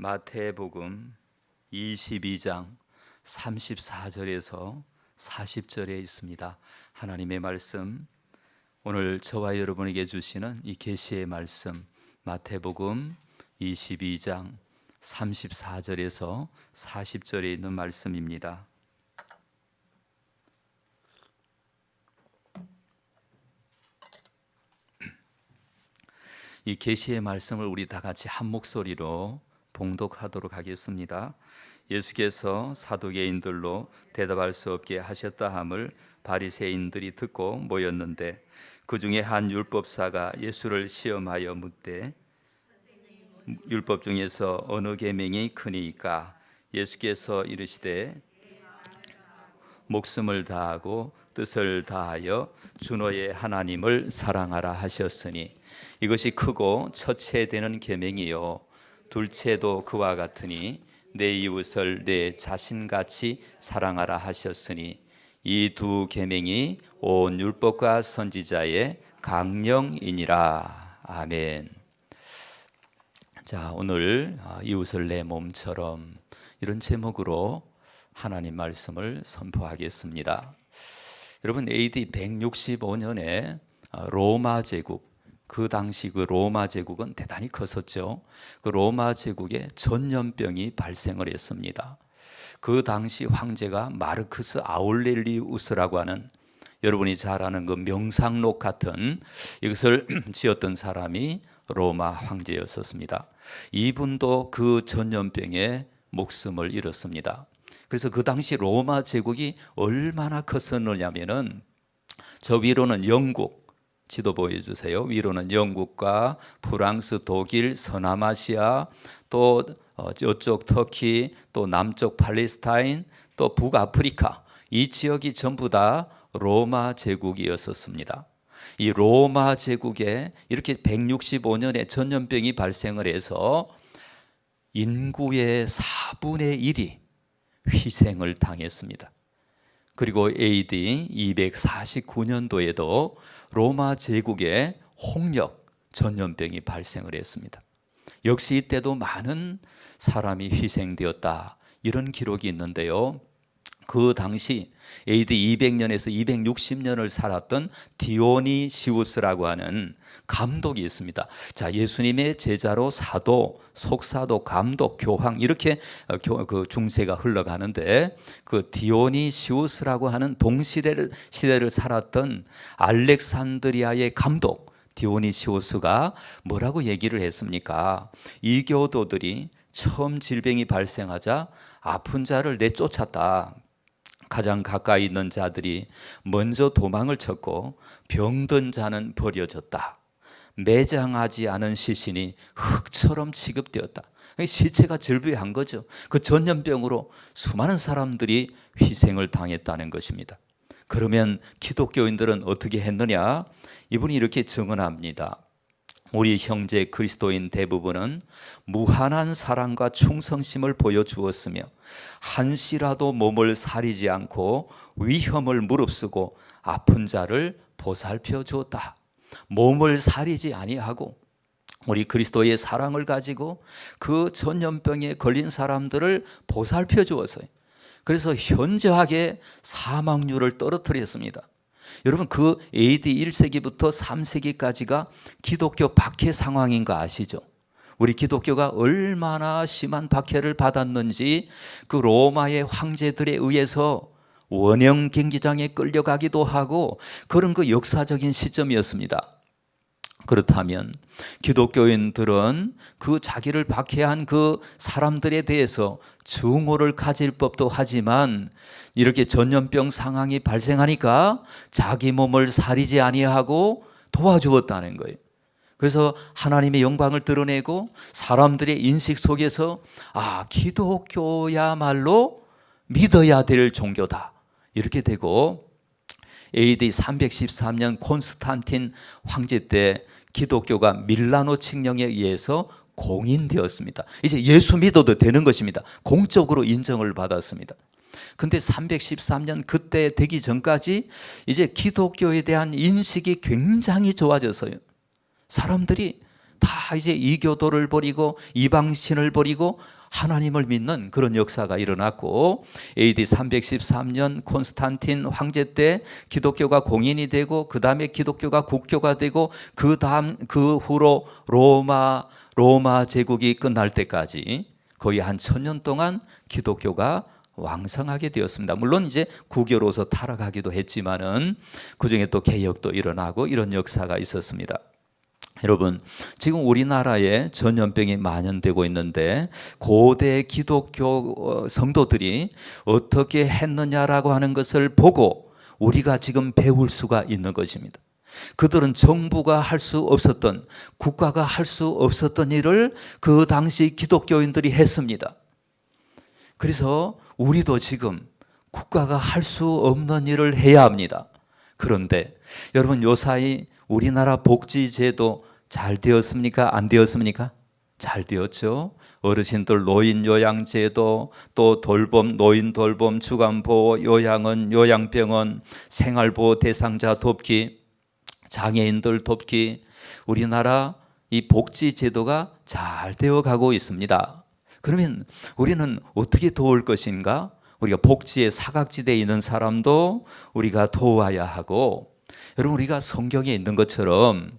마태복음 22장 34절에서 40절에 있습니다. 하나님의 말씀, 오늘 저와 여러분에게 주시는 이 계시의 말씀, 마태복음 22장 34절에서 40절에 있는 말씀입니다. 이 계시의 말씀을 우리 다 같이 한 목소리로 봉독하도록 하겠습니다. 예수께서 사두개인들로 대답할 수 없게 하셨다 함을 바리새인들이 듣고 모였는데, 그 중에 한 율법사가 예수를 시험하여 묻되, 율법 중에서 어느 계명이 크니까? 예수께서 이르시되, 목숨을 다하고 뜻을 다하여 주 너의 하나님을 사랑하라 하셨으니 이것이 크고 첫째 되는 계명이요, 둘째도 그와 같으니 내 이웃을 내 자신같이 사랑하라 하셨으니 이 두 계명이 온 율법과 선지자의 강령이니라. 아멘. 자, 오늘 이웃을 내 몸처럼, 이런 제목으로 하나님 말씀을 선포하겠습니다. 여러분, AD 165년에 로마 제국, 그 당시 그 로마 제국은 대단히 컸었죠. 그 로마 제국에 전염병이 발생을 했습니다. 그 당시 황제가 마르크스 아울렐리우스라고 하는, 여러분이 잘 아는 그 명상록 같은 이것을 지었던 사람이 로마 황제였었습니다. 이분도 그 전염병에 목숨을 잃었습니다. 그래서 그 당시 로마 제국이 얼마나 컸었느냐면은, 저 위로는 영국, 지도 보여주세요. 위로는 영국과 프랑스, 독일, 서남아시아, 또 이쪽 터키, 또 남쪽 팔레스타인, 또 북아프리카, 이 지역이 전부 다 로마 제국이었었습니다. 이 로마 제국에 이렇게 165년에 전염병이 발생을 해서 인구의 4분의 1이 희생을 당했습니다. 그리고 AD 249년도에도 로마 제국에 홍역 전염병이 발생을 했습니다. 역시 이때도 많은 사람이 희생되었다, 이런 기록이 있는데요. 그 당시 AD 200년에서 260년을 살았던 디오니시우스라고 하는 감독이 있습니다. 자, 예수님의 제자로 사도, 속사도, 감독, 교황, 이렇게 그 중세가 흘러가는데, 그 디오니시우스라고 하는 동시대를 살았던 알렉산드리아의 감독 디오니시우스가 뭐라고 얘기를 했습니까? 이교도들이 처음 질병이 발생하자 아픈 자를 내쫓았다. 가장 가까이 있는 자들이 먼저 도망을 쳤고 병든 자는 버려졌다. 매장하지 않은 시신이 흙처럼 취급되었다. 시체가 절벽한 거죠. 그 전염병으로 수많은 사람들이 희생을 당했다는 것입니다. 그러면 기독교인들은 어떻게 했느냐? 이분이 이렇게 증언합니다. 우리 형제 그리스도인 대부분은 무한한 사랑과 충성심을 보여주었으며 한시라도 몸을 사리지 않고 위험을 무릅쓰고 아픈 자를 보살펴 주었다. 몸을 사리지 아니하고 우리 그리스도의 사랑을 가지고 그 전염병에 걸린 사람들을 보살펴 주었어요. 그래서 현저하게 사망률을 떨어뜨렸습니다. 여러분, 그 AD 1세기부터 3세기까지가 기독교 박해 상황인 거 아시죠? 우리 기독교가 얼마나 심한 박해를 받았는지, 그 로마의 황제들에 의해서 원형 경기장에 끌려가기도 하고, 그런 그 역사적인 시점이었습니다. 그렇다면 기독교인들은 그 자기를 박해한 그 사람들에 대해서 증오를 가질 법도 하지만, 이렇게 전염병 상황이 발생하니까 자기 몸을 사리지 아니하고 도와주었다는 거예요. 그래서 하나님의 영광을 드러내고 사람들의 인식 속에서, 아, 기독교야말로 믿어야 될 종교다, 이렇게 되고, AD 313년 콘스탄틴 황제 때 기독교가 밀라노 칙령에 의해서 공인되었습니다. 이제 예수 믿어도 되는 것입니다. 공적으로 인정을 받았습니다. 근데 313년 그때 되기 전까지 이제 기독교에 대한 인식이 굉장히 좋아졌어요. 사람들이 다 이제 이교도를 버리고 이방신을 버리고 하나님을 믿는 그런 역사가 일어났고, AD 313년 콘스탄틴 황제 때 기독교가 공인이 되고, 그 다음에 기독교가 국교가 되고, 그 후로 로마 제국이 끝날 때까지 거의 한 1000년 동안 기독교가 왕성하게 되었습니다. 물론 이제 국교로서 타락하기도 했지만은 그 중에 또 개혁도 일어나고 이런 역사가 있었습니다. 여러분, 지금 우리나라에 전염병이 만연되고 있는데 고대 기독교 성도들이 어떻게 했느냐라고 하는 것을 보고 우리가 지금 배울 수가 있는 것입니다. 그들은 정부가 할 수 없었던, 국가가 할 수 없었던 일을 그 당시 기독교인들이 했습니다. 그래서 우리도 지금 국가가 할 수 없는 일을 해야 합니다. 그런데 여러분, 요사이 우리나라 복지제도 잘 되었습니까? 안 되었습니까? 잘 되었죠. 어르신들 노인 요양제도, 또 돌봄, 노인 돌봄, 주간보호, 요양원, 요양병원, 생활보호 대상자 돕기, 장애인들 돕기, 우리나라 이 복지제도가 잘 되어가고 있습니다. 그러면 우리는 어떻게 도울 것인가? 우리가 복지의 사각지대에 있는 사람도 우리가 도와야 하고, 여러분, 우리가 성경에 있는 것처럼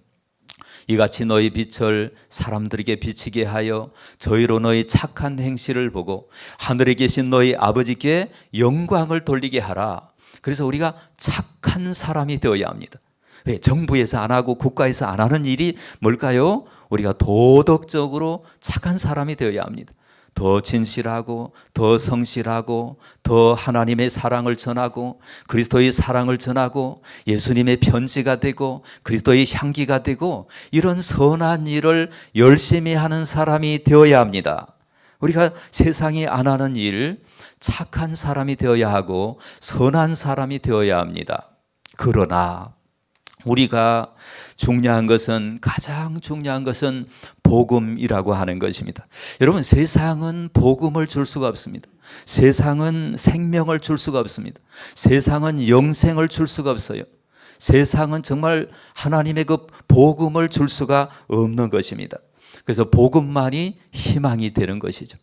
이같이 너희 빛을 사람들에게 비치게 하여 저희로 너희 착한 행실을 보고 하늘에 계신 너희 아버지께 영광을 돌리게 하라. 그래서 우리가 착한 사람이 되어야 합니다. 왜? 정부에서 안 하고 국가에서 안 하는 일이 뭘까요? 우리가 도덕적으로 착한 사람이 되어야 합니다. 더 진실하고 더 성실하고 더 하나님의 사랑을 전하고 그리스도의 사랑을 전하고 예수님의 편지가 되고 그리스도의 향기가 되고, 이런 선한 일을 열심히 하는 사람이 되어야 합니다. 우리가 세상이 안 하는 일, 착한 사람이 되어야 하고 선한 사람이 되어야 합니다. 그러나 우리가 가장 중요한 것은 복음이라고 하는 것입니다. 여러분, 세상은 복음을 줄 수가 없습니다. 세상은 생명을 줄 수가 없습니다. 세상은 영생을 줄 수가 없어요. 세상은 정말 하나님의 그 복음을 줄 수가 없는 것입니다. 그래서 복음만이 희망이 되는 것이죠.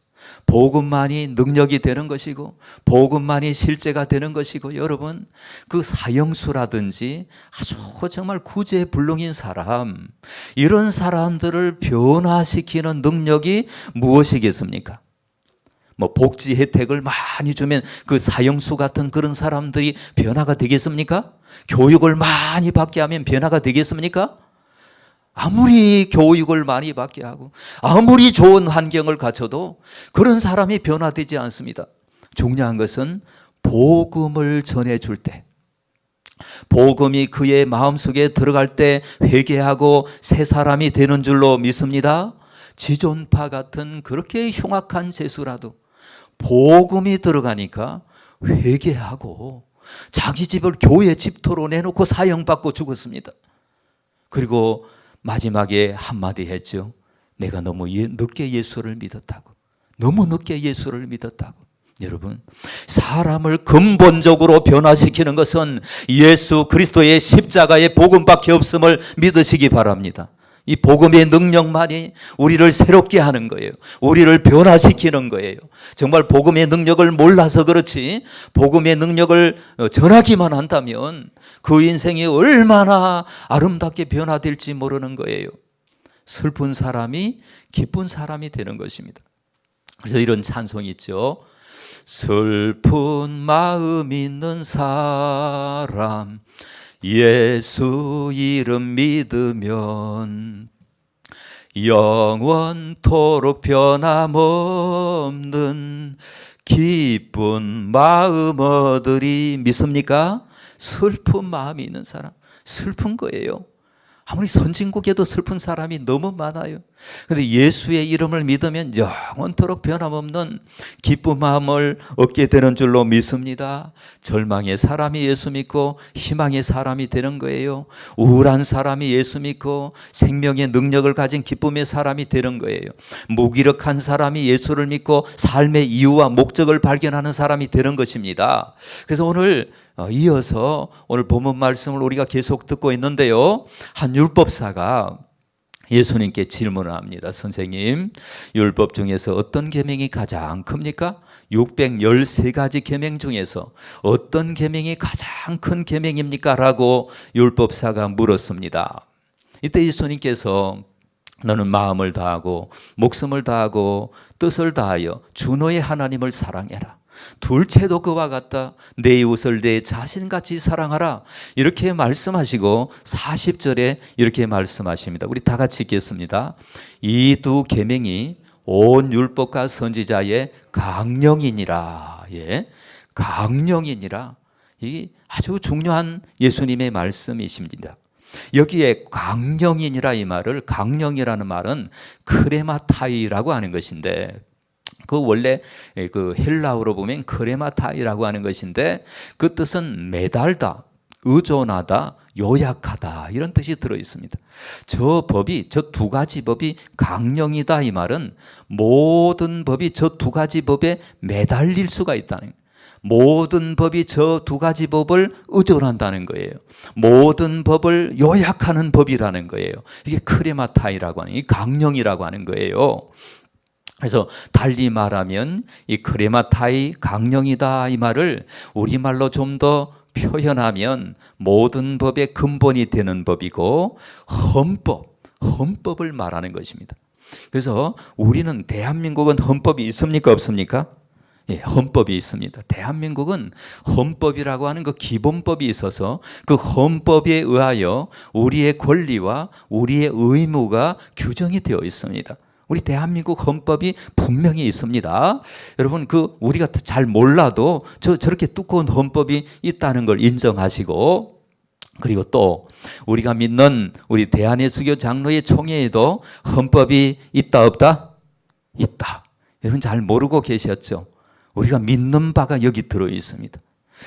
복음만이 능력이 되는 것이고 복음만이 실제가 되는 것이고, 여러분, 그 사형수라든지 아주 정말 구제불능인 사람, 이런 사람들을 변화시키는 능력이 무엇이겠습니까? 뭐 복지 혜택을 많이 주면 그 사형수 같은 그런 사람들이 변화가 되겠습니까? 교육을 많이 받게 하면 변화가 되겠습니까? 아무리 교육을 많이 받게 하고 아무리 좋은 환경을 갖춰도 그런 사람이 변화되지 않습니다. 중요한 것은 복음을 전해줄 때, 복음이 그의 마음속에 들어갈 때 회개하고 새 사람이 되는 줄로 믿습니다. 지존파 같은 그렇게 흉악한 죄수라도 복음이 들어가니까 회개하고 자기 집을 교회 집터로 내놓고 사형받고 죽었습니다. 그리고 마지막에 한마디 했죠. 내가 너무 늦게 예수를 믿었다고. 너무 늦게 예수를 믿었다고. 여러분, 사람을 근본적으로 변화시키는 것은 예수 그리스도의 십자가의 복음밖에 없음을 믿으시기 바랍니다. 이 복음의 능력만이 우리를 새롭게 하는 거예요. 우리를 변화시키는 거예요. 정말 복음의 능력을 몰라서 그렇지, 복음의 능력을 전하기만 한다면 그 인생이 얼마나 아름답게 변화될지 모르는 거예요. 슬픈 사람이 기쁜 사람이 되는 것입니다. 그래서 이런 찬송이 있죠. 슬픈 마음 있는 사람 예수 이름 믿으면 영원토록 변함없는 기쁜 마음 얻으리. 믿습니까? 슬픈 마음이 있는 사람, 슬픈 거예요. 아무리 선진국에도 슬픈 사람이 너무 많아요. 그런데 예수의 이름을 믿으면 영원토록 변함없는 기쁜 마음을 얻게 되는 줄로 믿습니다. 절망의 사람이 예수 믿고 희망의 사람이 되는 거예요. 우울한 사람이 예수 믿고 생명의 능력을 가진 기쁨의 사람이 되는 거예요. 무기력한 사람이 예수를 믿고 삶의 이유와 목적을 발견하는 사람이 되는 것입니다. 그래서 오늘 이어서 오늘 본문 말씀을 우리가 계속 듣고 있는데요, 한 율법사가 예수님께 질문을 합니다. 선생님, 율법 중에서 어떤 계명이 가장 큽니까? 613가지 계명 중에서 어떤 계명이 가장 큰 계명입니까? 라고 율법사가 물었습니다. 이때 예수님께서 너는 마음을 다하고 목숨을 다하고 뜻을 다하여 주 너의 하나님을 사랑해라. 둘째도 그와 같다. 내 이웃을 내 자신같이 사랑하라. 이렇게 말씀하시고 40절에 이렇게 말씀하십니다. 우리 다 같이 읽겠습니다. 이 두 계명이 온 율법과 선지자의 강령이니라. 예, 강령이니라. 이 아주 중요한 예수님의 말씀이십니다. 여기에 강령이니라 이 말을, 강령이라는 말은 크레마타이라고 하는 것인데, 그 원래 그 헬라어로 보면 크레마타이라고 하는 것인데, 그 뜻은 매달다, 의존하다, 요약하다, 이런 뜻이 들어 있습니다. 저 두 가지 법이 강령이다 이 말은 모든 법이 저 두 가지 법에 매달릴 수가 있다는 거예요. 모든 법이 저 두 가지 법을 의존한다는 거예요. 모든 법을 요약하는 법이라는 거예요. 이게 크레마타이라고 하는, 이 강령이라고 하는 거예요. 그래서 달리 말하면 이 크레마타이, 강령이다 이 말을 우리말로 좀 더 표현하면 모든 법의 근본이 되는 법이고 헌법을 말하는 것입니다. 그래서 우리는, 대한민국은 헌법이 있습니까 없습니까? 예, 헌법이 있습니다. 대한민국은 헌법이라고 하는 그 기본법이 있어서 그 헌법에 의하여 우리의 권리와 우리의 의무가 규정이 되어 있습니다. 우리 대한민국 헌법이 분명히 있습니다. 여러분, 우리가 잘 몰라도 저렇게 두꺼운 헌법이 있다는 걸 인정하시고, 그리고 또 우리가 믿는 우리 대한예수교 장로의 총회에도 헌법이 있다 없다? 있다. 여러분 잘 모르고 계셨죠? 우리가 믿는 바가 여기 들어 있습니다.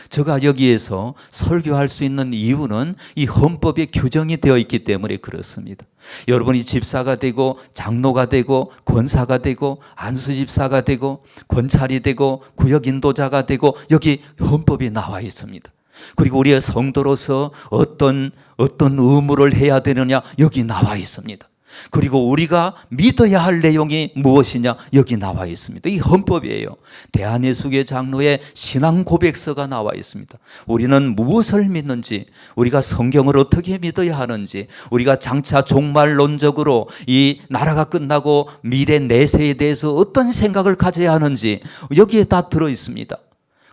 제가 여기에서 설교할 수 있는 이유는 이 헌법에 규정이 되어 있기 때문에 그렇습니다. 여러분이 집사가 되고 장로가 되고 권사가 되고 안수집사가 되고 권찰이 되고 구역인도자가 되고 여기 헌법이 나와 있습니다. 그리고 우리의 성도로서 어떤 의무를 해야 되느냐 여기 나와 있습니다. 그리고 우리가 믿어야 할 내용이 무엇이냐 여기 나와 있습니다. 이 헌법이에요. 대한예수교 장로의 신앙 고백서가 나와 있습니다. 우리는 무엇을 믿는지, 우리가 성경을 어떻게 믿어야 하는지, 우리가 장차 종말론적으로 이 나라가 끝나고 미래 내세에 대해서 어떤 생각을 가져야 하는지 여기에 다 들어 있습니다.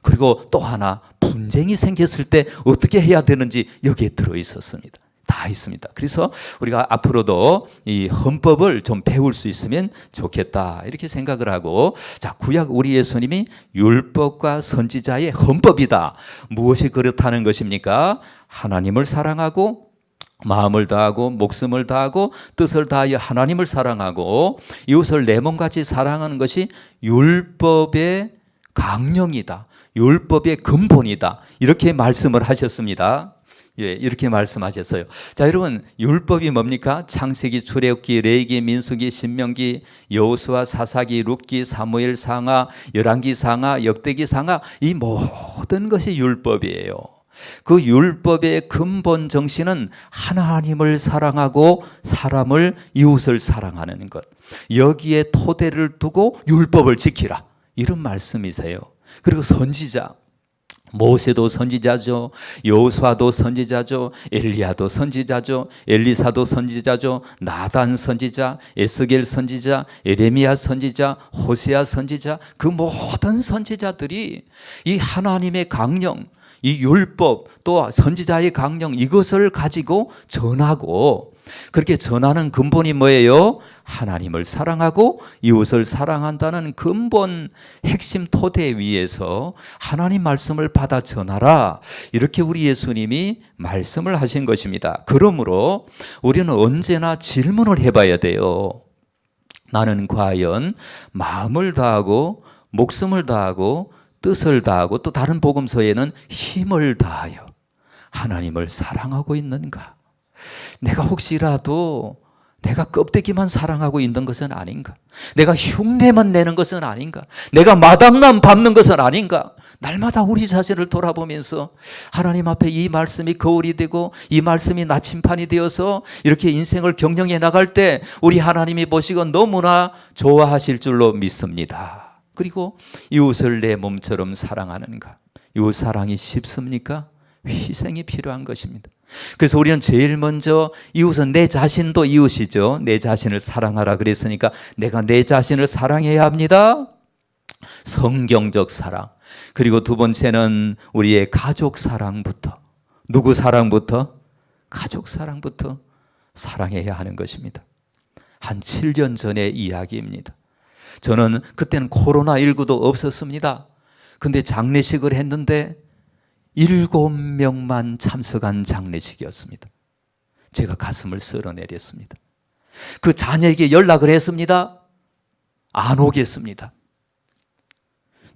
그리고 또 하나, 분쟁이 생겼을 때 어떻게 해야 되는지 여기에 들어 있었습니다. 다 있습니다. 그래서 우리가 앞으로도 이 헌법을 좀 배울 수 있으면 좋겠다 이렇게 생각을 하고, 자, 구약 우리 예수님이 율법과 선지자의 헌법이다. 무엇이 그렇다는 것입니까? 하나님을 사랑하고 마음을 다하고 목숨을 다하고 뜻을 다하여 하나님을 사랑하고 이웃을 내 몸같이 사랑하는 것이 율법의 강령이다. 율법의 근본이다. 이렇게 말씀을 하셨습니다. 예, 이렇게 말씀하셨어요. 자, 여러분, 율법이 뭡니까? 창세기, 출애굽기, 레위기, 민수기, 신명기, 여호수아, 사사기, 룻기, 사무엘, 상하, 열왕기, 상하, 역대기, 상하, 이 모든 것이 율법이에요. 그 율법의 근본 정신은 하나님을 사랑하고 사람을, 이웃을 사랑하는 것. 여기에 토대를 두고 율법을 지키라. 이런 말씀이세요. 그리고 선지자, 모세도 선지자죠. 여호수아도 선지자죠. 엘리야도 선지자죠. 엘리사도 선지자죠. 나단 선지자, 에스겔 선지자, 에레미야 선지자, 호세아 선지자, 그 모든 선지자들이 이 하나님의 강령, 이 율법, 또 선지자의 강령, 이것을 가지고 전하고, 그렇게 전하는 근본이 뭐예요? 하나님을 사랑하고 이웃을 사랑한다는 근본 핵심 토대 위에서 하나님 말씀을 받아 전하라. 이렇게 우리 예수님이 말씀을 하신 것입니다. 그러므로 우리는 언제나 질문을 해봐야 돼요. 나는 과연 마음을 다하고 목숨을 다하고 뜻을 다하고, 또 다른 복음서에는 힘을 다하여 하나님을 사랑하고 있는가? 내가 혹시라도 내가 껍데기만 사랑하고 있는 것은 아닌가? 내가 흉내만 내는 것은 아닌가? 내가 마당만 밟는 것은 아닌가? 날마다 우리 자신을 돌아보면서 하나님 앞에 이 말씀이 거울이 되고 이 말씀이 나침판이 되어서 이렇게 인생을 경영해 나갈 때 우리 하나님이 보시고 너무나 좋아하실 줄로 믿습니다. 그리고 이웃을 내 몸처럼 사랑하는가? 이웃 사랑이 쉽습니까? 희생이 필요한 것입니다. 그래서 우리는 제일 먼저 이웃은 내 자신도 이웃이죠. 내 자신을 사랑하라 그랬으니까 내가 내 자신을 사랑해야 합니다. 성경적 사랑. 그리고 두 번째는 우리의 가족 사랑부터. 누구 사랑부터? 가족 사랑부터 사랑해야 하는 것입니다. 한 7년 전의 이야기입니다. 저는 그때는 코로나19도 없었습니다. 근데 장례식을 했는데 7명만 참석한 장례식이었습니다. 제가 가슴을 쓸어내렸습니다. 그 자녀에게 연락을 했습니다. 안 오겠습니다.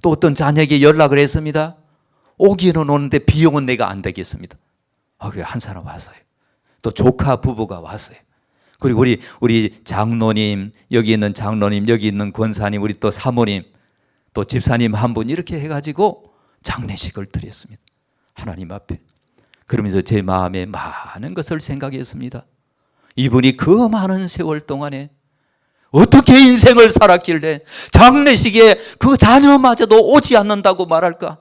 또 어떤 자녀에게 연락을 했습니다. 오기는 오는데 비용은 내가 안 되겠습니다. 그래 한 사람 왔어요. 또 조카 부부가 왔어요. 그리고 우리 장로님, 여기 있는 장로님, 여기 있는 권사님, 우리 또 사모님, 또 집사님 한 분 이렇게 해가지고 장례식을 드렸습니다. 하나님 앞에. 그러면서 제 마음에 많은 것을 생각했습니다. 이분이 그 많은 세월 동안에 어떻게 인생을 살았길래 장례식에 그 자녀마저도 오지 않는다고 말할까?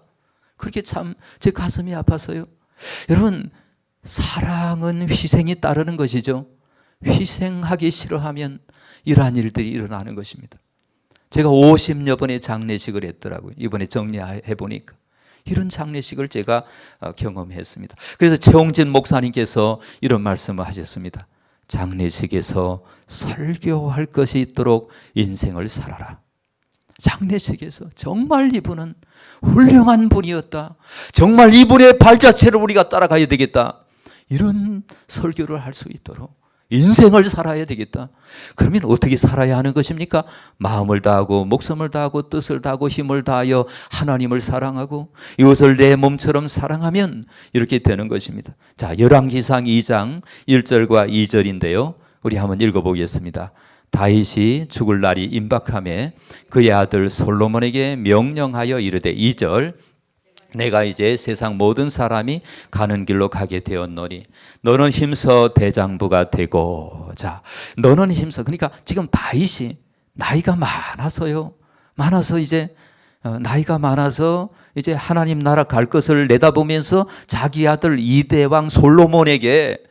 그렇게 참 제 가슴이 아팠어요. 여러분, 사랑은 희생이 따르는 것이죠. 희생하기 싫어하면 이러한 일들이 일어나는 것입니다. 제가 50여 번의 장례식을 했더라고요. 이번에 정리해 보니까. 이런 장례식을 제가 경험했습니다. 그래서 최홍진 목사님께서 이런 말씀을 하셨습니다. 장례식에서 설교할 것이 있도록 인생을 살아라. 장례식에서 정말 이분은 훌륭한 분이었다. 정말 이분의 발자취를 우리가 따라가야 되겠다. 이런 설교를 할 수 있도록 인생을 살아야 되겠다. 그러면 어떻게 살아야 하는 것입니까? 마음을 다하고 목숨을 다하고 뜻을 다하고 힘을 다하여 하나님을 사랑하고 이웃을 내 몸처럼 사랑하면 이렇게 되는 것입니다. 자, 열왕기상 2장 1절과 2절인데요. 우리 한번 읽어보겠습니다. 다윗이 죽을 날이 임박하매 그의 아들 솔로몬에게 명령하여 이르되 2절 내가 이제 세상 모든 사람이 가는 길로 가게 되었노니 너는 힘써 대장부가 되고. 자, 너는 힘써. 그러니까 지금 다윗이 나이가 많아서 이제 나이가 많아서 이제 하나님 나라 갈 것을 내다보면서 자기 아들 2대 왕 솔로몬에게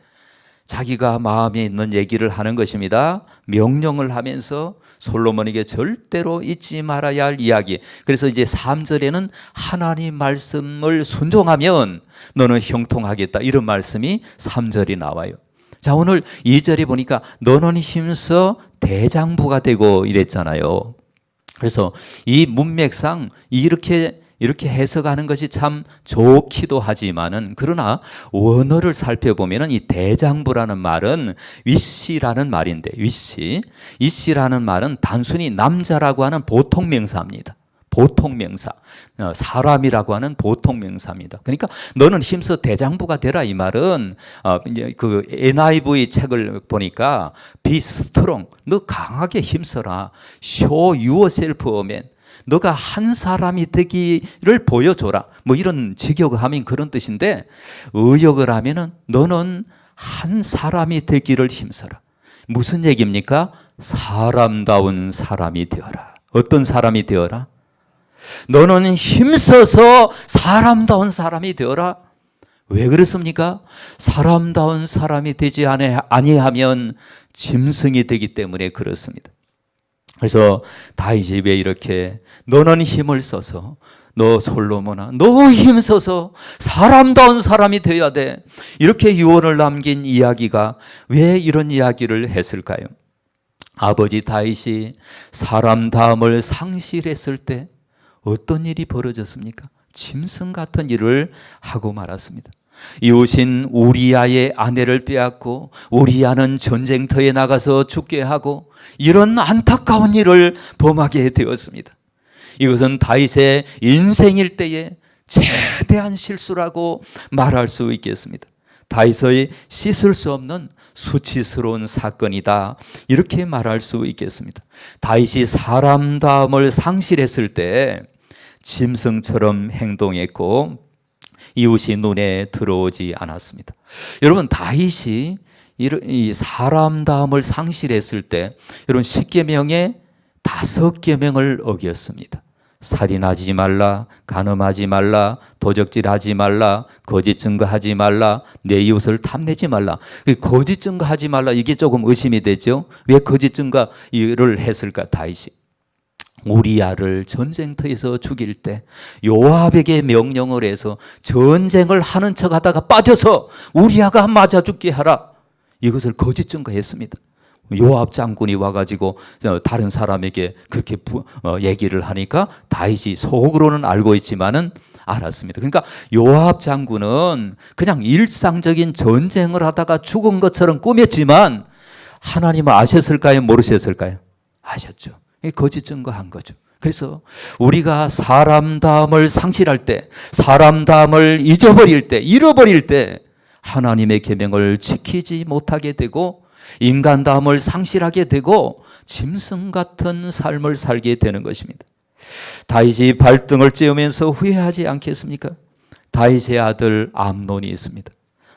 자기가 마음에 있는 얘기를 하는 것입니다. 명령을 하면서 솔로몬에게 절대로 잊지 말아야 할 이야기. 그래서 이제 3절에는 하나님 말씀을 순종하면 너는 형통하겠다. 이런 말씀이 3절이 나와요. 자, 오늘 2절에 보니까 너는 힘써 대장부가 되고 이랬잖아요. 그래서 이 문맥상 이렇게 해석하는 것이 참 좋기도 하지만은 그러나 원어를 살펴보면은 이 대장부라는 말은 위씨라는 말인데 위씨라는 말은 단순히 남자라고 하는 보통 명사입니다. 보통 명사. 사람이라고 하는 보통 명사입니다. 그러니까 너는 힘써 대장부가 되라 이 말은 그 NIV 책을 보니까 be strong. 너 강하게 힘써라. show yourself a man. 너가 한 사람이 되기를 보여줘라. 뭐 이런 직역을 하면 그런 뜻인데 의역을 하면은 너는 한 사람이 되기를 힘써라. 무슨 얘기입니까? 사람다운 사람이 되어라. 어떤 사람이 되어라? 너는 힘써서 사람다운 사람이 되어라. 왜 그렇습니까? 사람다운 사람이 되지 아니하면 짐승이 되기 때문에 그렇습니다. 그래서 다윗이 왜 이렇게 너는 힘을 써서 너 솔로몬아 너 힘써서 사람다운 사람이 되어야 돼. 이렇게 유언을 남긴 이야기가 왜 이런 이야기를 했을까요? 아버지 다윗이 사람다움을 상실했을 때 어떤 일이 벌어졌습니까? 짐승 같은 일을 하고 말았습니다. 이웃인 우리아의 아내를 빼앗고 우리아는 전쟁터에 나가서 죽게 하고 이런 안타까운 일을 범하게 되었습니다. 이것은 다윗의 인생일 때에 최대한 실수라고 말할 수 있겠습니다. 다윗의 씻을 수 없는 수치스러운 사건이다. 이렇게 말할 수 있겠습니다. 다윗이 사람다움을 상실했을 때 짐승처럼 행동했고 이웃이 눈에 들어오지 않았습니다. 여러분, 다윗이 이 사람다움을 상실했을 때 여러분 10계명에 5계명을 어겼습니다. 살인하지 말라, 간음하지 말라, 도적질하지 말라, 거짓 증거하지 말라, 내 이웃을 탐내지 말라. 거짓 증거하지 말라, 이게 조금 의심이 되죠. 왜 거짓 증거를 했을까? 다윗이 우리아를 전쟁터에서 죽일 때 요압에게 명령을 해서 전쟁을 하는 척하다가 빠져서 우리아가 맞아 죽게 하라, 이것을 거짓 증거했습니다. 요압 장군이 와가지고 다른 사람에게 그렇게 얘기를 하니까 다윗이 속으로는 알고 있지만은 알았습니다. 그러니까 요압 장군은 그냥 일상적인 전쟁을 하다가 죽은 것처럼 꾸몄지만 하나님은 아셨을까요? 모르셨을까요? 아셨죠. 거짓 증거한 거죠. 그래서 우리가 사람다움을 상실할 때, 사람다움을 잊어버릴 때, 잃어버릴 때 하나님의 계명을 지키지 못하게 되고 인간다움을 상실하게 되고 짐승 같은 삶을 살게 되는 것입니다. 다윗이 발등을 찌우면서 후회하지 않겠습니까? 다윗의 아들 암논이 있습니다.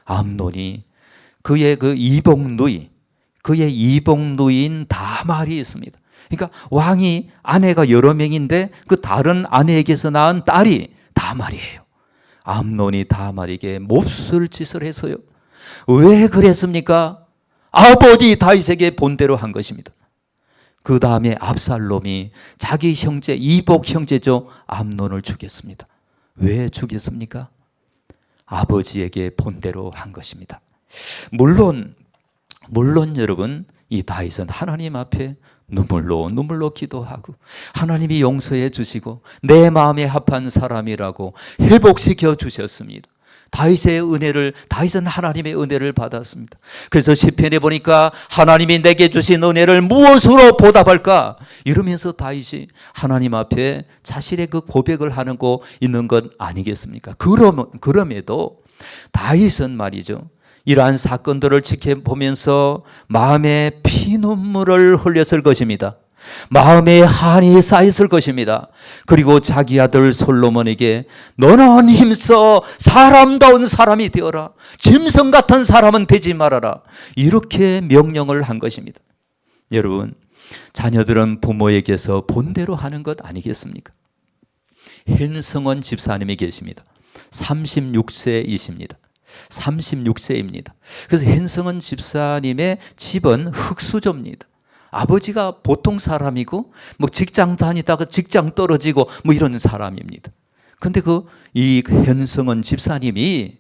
암논이 그의 그의 이복누이인 다말이 있습니다. 그러니까 왕이 아내가 여러 명인데 그 다른 아내에게서 낳은 딸이 다말이에요. 암논이 다말에게 몹쓸 짓을 했어요. 왜 그랬습니까? 아버지 다윗에게 본대로 한 것입니다. 그 다음에 압살롬이 자기 형제, 이복 형제죠, 암논을 죽였습니다. 왜 죽였습니까? 아버지에게 본대로 한 것입니다. 물론 여러분, 이 다윗은 하나님 앞에 눈물로 기도하고 하나님이 용서해 주시고 내 마음에 합한 사람이라고 회복시켜 주셨습니다. 다윗은 하나님의 은혜를 받았습니다. 그래서 시편에 보니까 하나님이 내게 주신 은혜를 무엇으로 보답할까? 이러면서 다윗이 하나님 앞에 자신의 그 고백을 하는 거 있는 것 아니겠습니까? 그럼에도 다윗은 말이죠, 이러한 사건들을 지켜보면서 마음에 피눈물을 흘렸을 것입니다. 마음에 한이 쌓였을 것입니다. 그리고 자기 아들 솔로몬에게 너는 힘써 사람다운 사람이 되어라, 짐승 같은 사람은 되지 말아라, 이렇게 명령을 한 것입니다. 여러분, 자녀들은 부모에게서 본대로 하는 것 아니겠습니까? hen성원 집사님이 계십니다. 36세이십니다. 36세입니다. 그래서 hen성원 집사님의 집은 흙수저입니다. 아버지가 보통 사람이고 뭐 직장 다니다가 직장 떨어지고 뭐 이런 사람입니다. 근데 이 hen성원 집사님이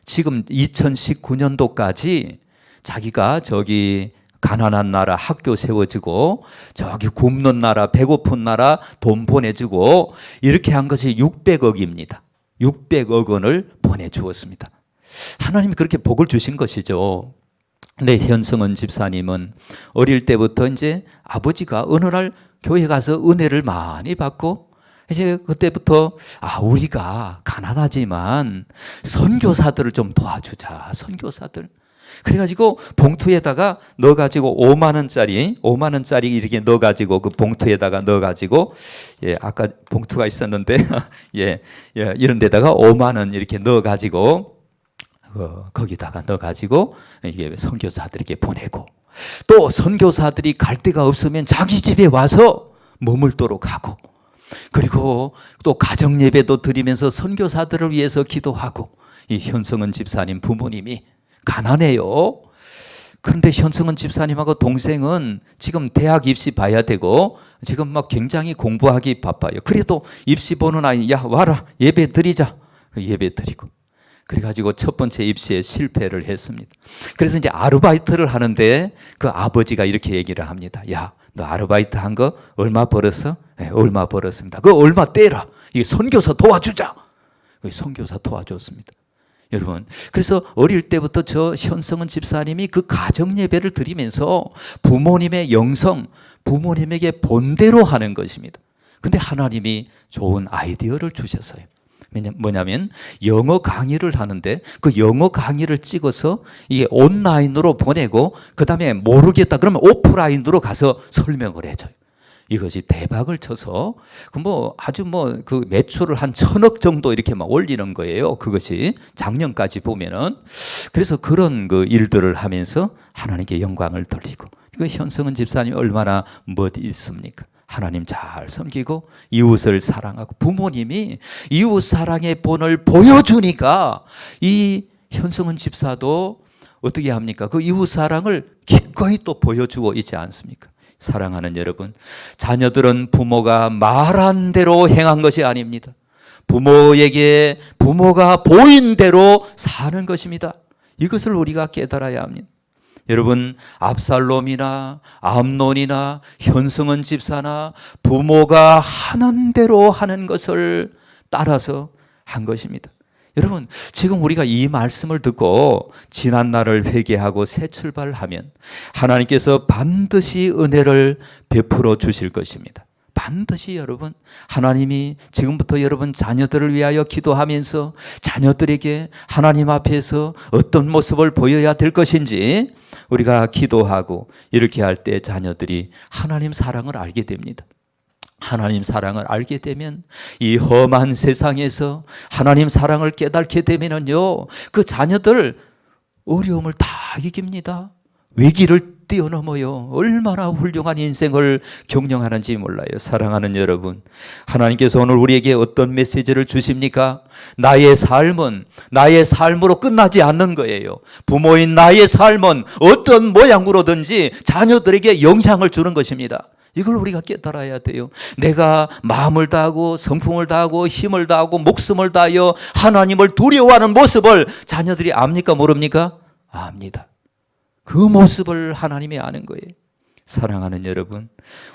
지금 2019년도까지 자기가 저기 가난한 나라 학교 세워주고 저기 굶는 나라, 배고픈 나라 돈 보내주고 이렇게 한 것이 600억입니다. 600억 원을 보내주었습니다. 하나님이 그렇게 복을 주신 것이죠. 근데 hen성원 집사님은 어릴 때부터 이제 아버지가 어느 날 교회 가서 은혜를 많이 받고 이제 그때부터 우리가 가난하지만 선교사들을 좀 도와주자, 선교사들. 그래가지고 봉투에다가 넣어가지고 5만 원짜리 이렇게 넣어가지고 그 봉투에다가 넣어가지고 아까 봉투가 있었는데 이런 데다가 5만 원 이렇게 넣어가지고 거기다가 넣어가지고 이게 선교사들에게 보내고 또 선교사들이 갈 데가 없으면 자기 집에 와서 머물도록 하고 그리고 또 가정 예배도 드리면서 선교사들을 위해서 기도하고 이 hen성원 집사님 부모님이 가난해요. 그런데 hen성원 집사님하고 동생은 지금 대학 입시 봐야 되고 지금 막 굉장히 공부하기 바빠요. 그래도 입시 보는 아이 와라 예배 드리자. 예배 드리고 그래가지고 첫 번째 입시에 실패를 했습니다. 그래서 이제 아르바이트를 하는데 그 아버지가 이렇게 얘기를 합니다. 너 아르바이트 한 거 얼마 벌었어? 얼마 벌었습니다. 그 얼마 떼라. 이게 선교사 도와주자. 선교사 도와줬습니다. 여러분, 그래서 어릴 때부터 저 hen성원 집사님이 그 가정 예배를 드리면서 부모님의 영성, 부모님에게 본대로 하는 것입니다. 근데 하나님이 좋은 아이디어를 주셨어요. 뭐냐면 영어 강의를 하는데 그 영어 강의를 찍어서 이게 온라인으로 보내고 그 다음에 모르겠다 그러면 오프라인으로 가서 설명을 해줘요. 이것이 대박을 쳐서 아주 그 매출을 한 1,000억 정도 이렇게 막 올리는 거예요. 그것이 작년까지 보면은. 그래서 그런 그 일들을 하면서 하나님께 영광을 돌리고, 그 현성은 집사님이 얼마나 멋있습니까? 하나님 잘 섬기고 이웃을 사랑하고, 부모님이 이웃 사랑의 본을 보여주니까 이 현성은 집사도 어떻게 합니까? 그 이웃 사랑을 기꺼이 또 보여주고 있지 않습니까? 사랑하는 여러분, 자녀들은 부모가 말한 대로 행한 것이 아닙니다. 부모에게 부모가 보인 대로 사는 것입니다. 이것을 우리가 깨달아야 합니다. 여러분, 압살롬이나 암논이나 현승은 집사나 부모가 하는 대로 하는 것을 따라서 한 것입니다. 여러분, 지금 우리가 이 말씀을 듣고 지난 날을 회개하고 새 출발하면 하나님께서 반드시 은혜를 베풀어 주실 것입니다. 반드시. 여러분, 하나님이 지금부터 여러분 자녀들을 위하여 기도하면서 자녀들에게 하나님 앞에서 어떤 모습을 보여야 될 것인지 우리가 기도하고 이렇게 할 때 자녀들이 하나님 사랑을 알게 됩니다. 하나님 사랑을 알게 되면 이 험한 세상에서 하나님 사랑을 깨닫게 되면은요, 그 자녀들 어려움을 다 이깁니다. 위기를 뛰어넘어요. 얼마나 훌륭한 인생을 경영하는지 몰라요. 사랑하는 여러분, 하나님께서 오늘 우리에게 어떤 메시지를 주십니까? 나의 삶은 나의 삶으로 끝나지 않는 거예요. 부모인 나의 삶은 어떤 모양으로든지 자녀들에게 영향을 주는 것입니다. 이걸 우리가 깨달아야 돼요. 내가 마음을 다하고 성품을 다하고 힘을 다하고 목숨을 다하여 하나님을 두려워하는 모습을 자녀들이 압니까 모릅니까? 압니다. 그 모습을 하나님이 아는 거예요. 사랑하는 여러분,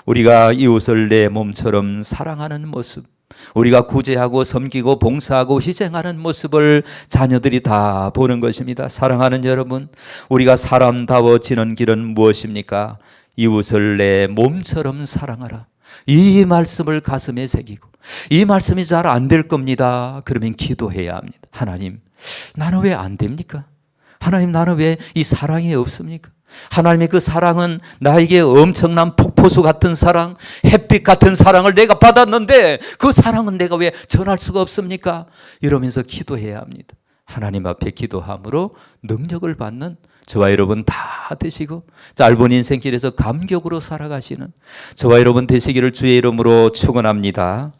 우리가 이웃을 내 몸처럼 사랑하는 모습, 우리가 구제하고 섬기고 봉사하고 희생하는 모습을 자녀들이 다 보는 것입니다. 사랑하는 여러분, 우리가 사람다워지는 길은 무엇입니까? 이웃을 내 몸처럼 사랑하라. 이 말씀을 가슴에 새기고, 이 말씀이 잘 안 될 겁니다. 그러면 기도해야 합니다. 하나님, 나는 왜 안 됩니까? 하나님, 나는 왜 이 사랑이 없습니까? 하나님의 그 사랑은 나에게 엄청난 폭포수 같은 사랑, 햇빛 같은 사랑을 내가 받았는데 그 사랑은 내가 왜 전할 수가 없습니까? 이러면서 기도해야 합니다. 하나님 앞에 기도함으로 능력을 받는 저와 여러분 다 되시고, 짧은 인생길에서 감격으로 살아가시는 저와 여러분 되시기를 주의 이름으로 축원합니다.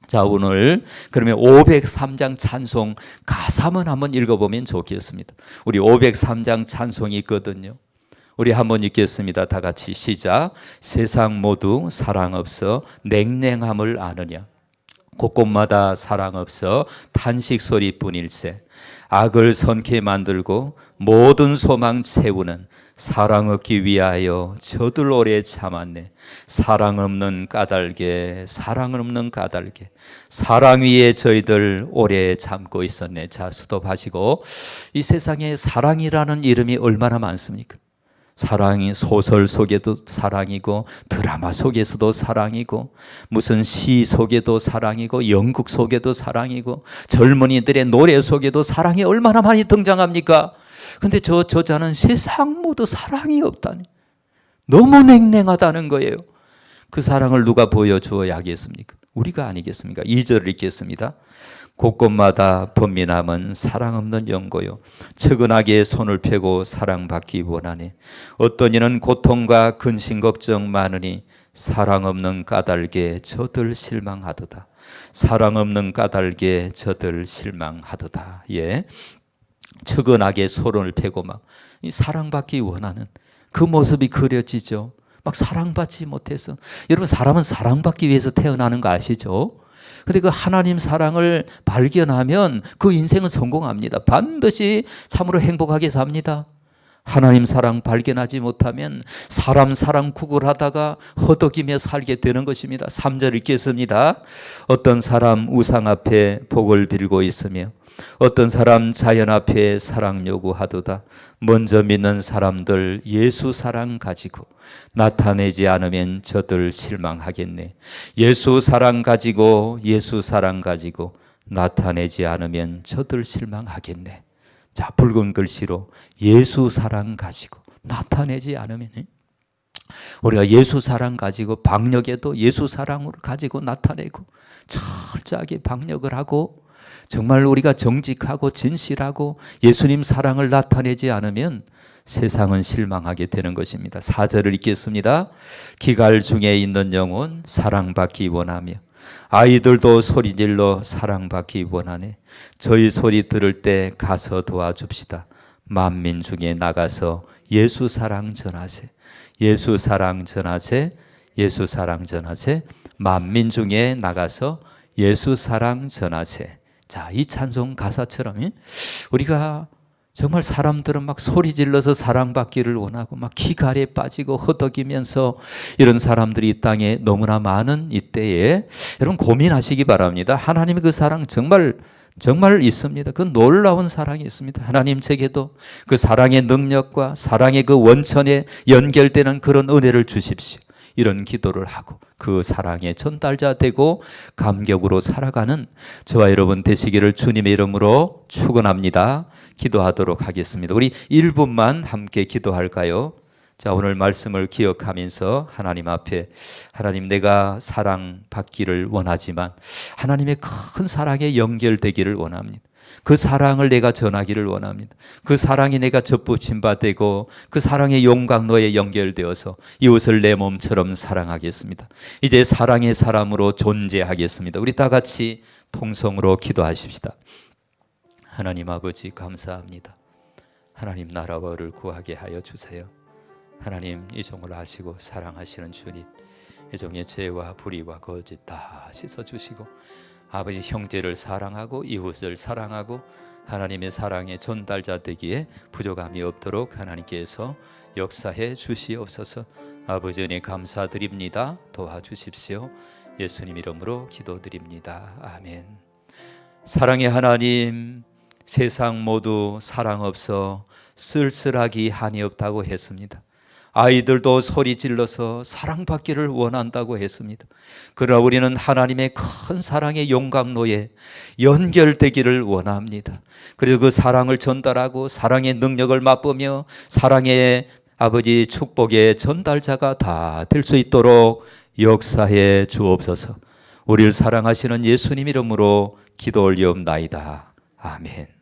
자, 오늘 그러면 503장 찬송 가사만 한번 읽어보면 좋겠습니다. 우리 503장 찬송이 있거든요. 우리 한번 읽겠습니다. 다 같이 시작. 세상 모두 사랑 없어 냉랭함을 아느냐. 곳곳마다 사랑 없어 탄식 소리뿐일세. 악을 선케 만들고 모든 소망 채우는 사랑 얻기 위하여 저들 오래 참았네. 사랑 없는 까닭에 사랑 없는 까닭에 사랑 위에 저희들 오래 참고 있었네. 자, 스톱하시고, 이 세상에 사랑이라는 이름이 얼마나 많습니까? 사랑이 소설 속에도 사랑이고 드라마 속에서도 사랑이고 무슨 시 속에도 사랑이고 연극 속에도 사랑이고 젊은이들의 노래 속에도 사랑이 얼마나 많이 등장합니까? 근데 저 저자는 세상 모두 사랑이 없다니, 너무 냉랭하다는 거예요. 그 사랑을 누가 보여주어야 하겠습니까? 우리가 아니겠습니까? 2절을 읽겠습니다. 곳곳마다 번민함은 사랑 없는 연고요. 측은하게 손을 펴고 사랑받기 원하네. 어떤 이는 고통과 근심 걱정 많으니 사랑 없는 까닭에 저들 실망하도다. 사랑 없는 까닭에 저들 실망하도다. 예, 측은하게 손을 펴고 막 사랑받기 원하는 그 모습이 그려지죠. 막 사랑받지 못해서. 여러분, 사람은 사랑받기 위해서 태어나는 거 아시죠? 근데 그 하나님 사랑을 발견하면 그 인생은 성공합니다. 반드시 참으로 행복하게 삽니다. 하나님 사랑 발견하지 못하면 사람 사랑 구걸하다가 허덕이며 살게 되는 것입니다. 3절 읽겠습니다. 어떤 사람 우상 앞에 복을 빌고 있으며 어떤 사람 자연 앞에 사랑 요구하도다. 먼저 믿는 사람들 예수 사랑 가지고 나타내지 않으면 저들 실망하겠네. 예수 사랑 가지고 예수 사랑 가지고 나타내지 않으면 저들 실망하겠네. 자, 붉은 글씨로 예수 사랑 가지고 나타내지 않으면, 우리가 예수 사랑 가지고 박력에도 예수 사랑을 가지고 나타내고 철저하게 박력을 하고 정말 우리가 정직하고 진실하고 예수님 사랑을 나타내지 않으면 세상은 실망하게 되는 것입니다. 4절을 읽겠습니다. 기갈 중에 있는 영혼 사랑받기 원하며 아이들도 소리질러 사랑받기 원하네. 저희 소리 들을 때 가서 도와줍시다. 만민 중에 나가서 예수 사랑 전하세. 예수 사랑 전하세. 예수 사랑 전하세. 만민 중에 나가서 예수 사랑 전하세. 자, 이 찬송 가사처럼 우리가 정말 사람들은 막 소리 질러서 사랑받기를 원하고 막 기갈에 빠지고 허덕이면서 이런 사람들이 이 땅에 너무나 많은 이때에 여러분 고민하시기 바랍니다. 하나님의 그 사랑 정말 있습니다. 그 놀라운 사랑이 있습니다. 하나님 제게도 그 사랑의 능력과 사랑의 그 원천에 연결되는 그런 은혜를 주십시오. 이런 기도를 하고 그 사랑의 전달자 되고 감격으로 살아가는 저와 여러분 되시기를 주님의 이름으로 축원합니다. 기도하도록 하겠습니다. 우리 1분만 함께 기도할까요? 자, 오늘 말씀을 기억하면서 하나님 앞에, 하나님 내가 사랑받기를 원하지만 하나님의 큰 사랑에 연결되기를 원합니다. 그 사랑을 내가 전하기를 원합니다. 그 사랑이 내가 접붙임 바 되고 그 사랑의 용광로에 연결되어서 이웃을 내 몸처럼 사랑하겠습니다. 이제 사랑의 사람으로 존재하겠습니다. 우리 다 같이 통성으로 기도하십시다. 하나님 아버지 감사합니다. 하나님 나라와 의를 구하게 하여 주세요. 하나님 이 종을 아시고 사랑하시는 주님, 이 종의 죄와 불의와 거짓 다 씻어주시고 아버지 형제를 사랑하고 이웃을 사랑하고 하나님의 사랑의 전달자 되기에 부족함이 없도록 하나님께서 역사해 주시옵소서. 아버지 은혜 감사드립니다. 도와주십시오. 예수님 이름으로 기도드립니다. 아멘. 사랑의 하나님, 세상 모두 사랑 없어 쓸쓸하기 한이 없다고 했습니다. 아이들도 소리 질러서 사랑받기를 원한다고 했습니다. 그러나 우리는 하나님의 큰 사랑의 용광로에 연결되기를 원합니다. 그리고 그 사랑을 전달하고 사랑의 능력을 맛보며 사랑의 아버지 축복의 전달자가 다 될 수 있도록 역사해 주옵소서. 우리를 사랑하시는 예수님 이름으로 기도 올리옵나이다. 아멘.